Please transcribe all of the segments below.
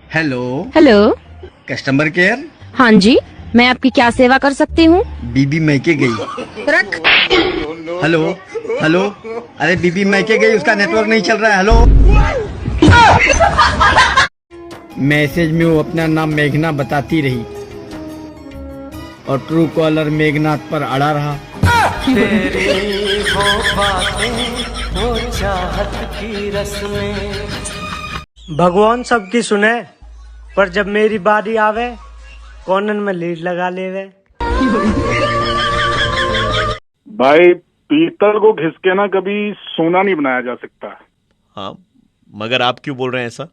Hello hello. Customer care. हाँ जी, मैं आपकी क्या सेवा कर सकती हूँ? बीबी मैके गई। रख। हेलो हेलो, अरे बीबी मैके गई, उसका नेटवर्क नहीं चल रहा है। हेलो। मैसेज में वो अपना नाम मेघना बताती रही और ट्रू कॉलर मेघनाथ पर अड़ा रहा। तेरी वो बातें, वो चाहत की रस्में। भगवान सबकी सुने, पर जब मेरी बारी आवे कॉर्नर में लीड लगा लेवे। भाई पीतल को घिस के ना कभी सोना नहीं बनाया जा सकता। हाँ, मगर आप क्यों बोल रहे हैं ऐसा?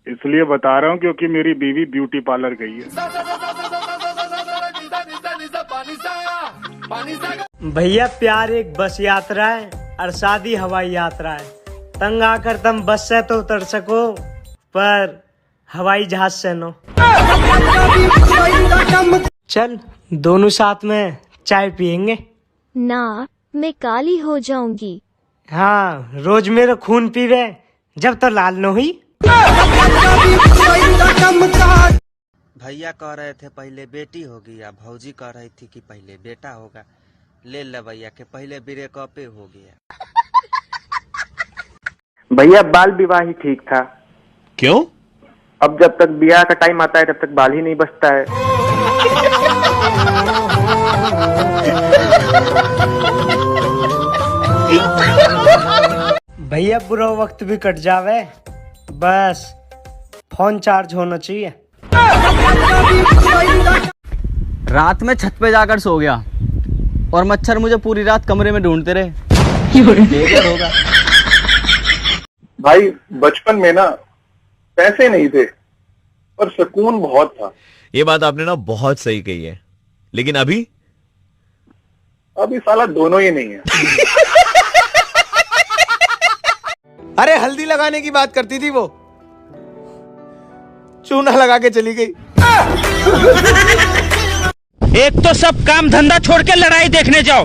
इसलिए बता रहा हूँ क्योंकि मेरी बीवी ब्यूटी पार्लर गई है। भैया प्यार एक बस यात्रा है और शादी हवाई यात्रा है। तंग आकर तुम बस से तो उतर सको, पर हवाई जहाज से नो। चल दोनों साथ में चाय पियेंगे। ना, मैं काली हो जाऊंगी। हाँ, रोज मेरा खून पीवे जब तो लाल न हुई। भैया कह रहे थे पहले बेटी होगी, या भौजी कह रही थी कि पहले बेटा होगा। ले भैया के पहले ब्रेकअप हो गया। भैया बाल विवाह ही ठीक था। क्यों? अब जब तक ब्याह का टाइम आता है तब तक बाल ही नहीं बचता है। भैया बुरा वक्त भी कट जावे, बस फोन चार्ज होना चाहिए। रात में छत पे जाकर सो गया और मच्छर मुझे पूरी रात कमरे में ढूंढते रहे। होगा भाई बचपन में ना पैसे नहीं थे पर सुकून बहुत था। ये बात आपने ना बहुत सही कही है, लेकिन अभी साला दोनों ही नहीं है। अरे हल्दी लगाने की बात करती थी वो, चूना लगा के चली गई। एक तो सब काम धंधा छोड़ के लड़ाई देखने जाओ,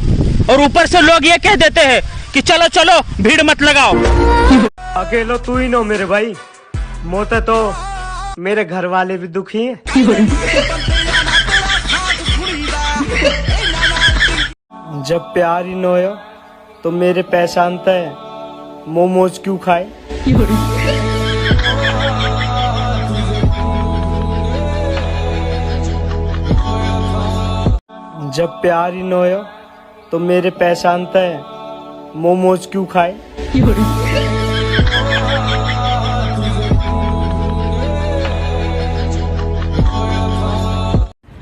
और ऊपर से लोग ये कह देते हैं कि चलो चलो भीड़ मत लगाओ। अकेलो तू ही नो मेरे भाई, मोते तो मेरे घर वाले भी दुखी हैं। जब प्यार ही न हो तो मेरे पहचान है मोमोज क्यों खाए। जब प्यार ही न हो तो मेरे पहचान है मोमोज क्यों खाए।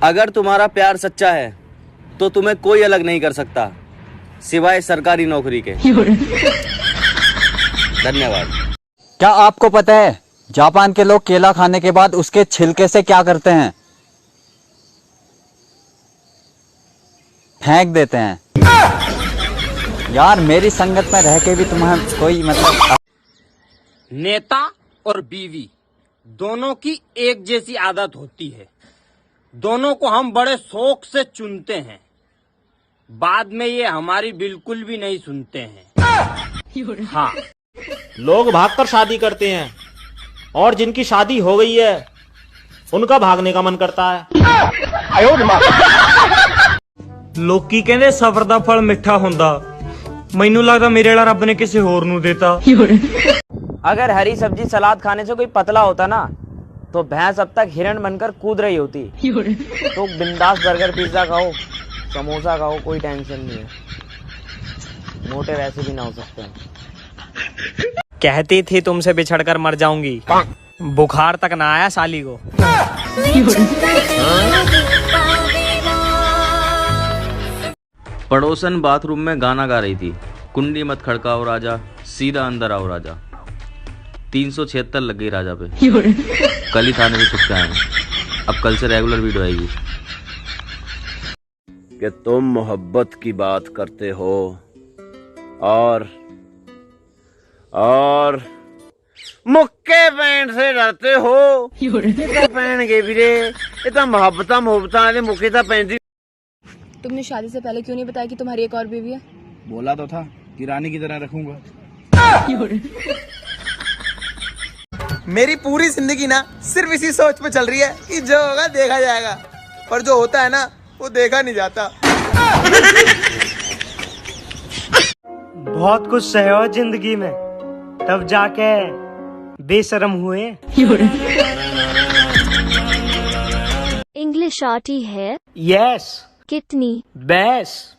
अगर तुम्हारा प्यार सच्चा है तो तुम्हें कोई अलग नहीं कर सकता सिवाय सरकारी नौकरी के। धन्यवाद। क्या आपको पता है जापान के लोग केला खाने के बाद उसके छिलके से क्या करते हैं? फेंक देते हैं। यार मेरी संगत में रह के भी तुम्हें कोई मतलब। नेता और बीवी दोनों की एक जैसी आदत होती है। दोनों को हम बड़े शौक से चुनते हैं, बाद में ये हमारी बिल्कुल भी नहीं सुनते हैं। हाँ, लोग भागकर शादी करते हैं और जिनकी शादी हो गई है उनका भागने का मन करता है। लोकी कहंदे सबर दा फल मिठा हुंदा, मैनू लगदा मेरे वाला रब ने किसी होर नू देता। अगर हरी सब्जी सलाद खाने से कोई पतला होता ना तो भैंस अब तक हिरण बनकर कूद रही होती। तो बिंदास बर्गर पिज्जा खाओ, समोसा खाओ, कोई टेंशन नहीं है। मोटे वैसे भी ना हो सकते हैं। कहती थी तुमसे बिछड़कर मर जाऊंगी, बुखार तक ना आया साली को। पड़ोसन बाथरूम में गाना गा रही थी, कुंडी मत खड़काओ राजा, सीधा अंदर आओ राजा। 376 लग गई राजा पे। कल ही थाने से छुप के आए हैं, अब कल से रेगुलर वीडियो आएगी। कि तुम मोहब्बत की बात करते हो और मुक्के पैंट से डरते हो। पहन के भी इतना मोहब्बत वाले मुक्के था पहनती। तुमने शादी से पहले क्यों नहीं बताया कि तुम्हारी एक और बीवी है? बोला तो था कि रानी की तरह रखूंगा। मेरी पूरी जिंदगी ना सिर्फ इसी सोच पे चल रही है कि जो होगा देखा जाएगा, पर जो होता है ना वो देखा नहीं जाता। बहुत कुछ सहे हो जिंदगी में, तब जाके बेशरम हुए। इंग्लिश आती है? यस। कितनी? बेस।